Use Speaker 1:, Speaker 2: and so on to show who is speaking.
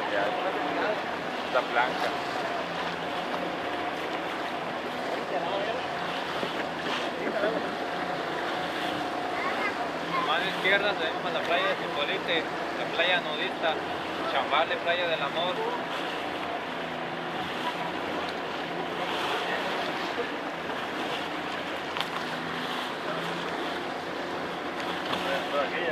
Speaker 1: Ya, está blanca. A mano izquierda tenemos la playa de Chipolite, la playa nudista, Chambale, playa del amor.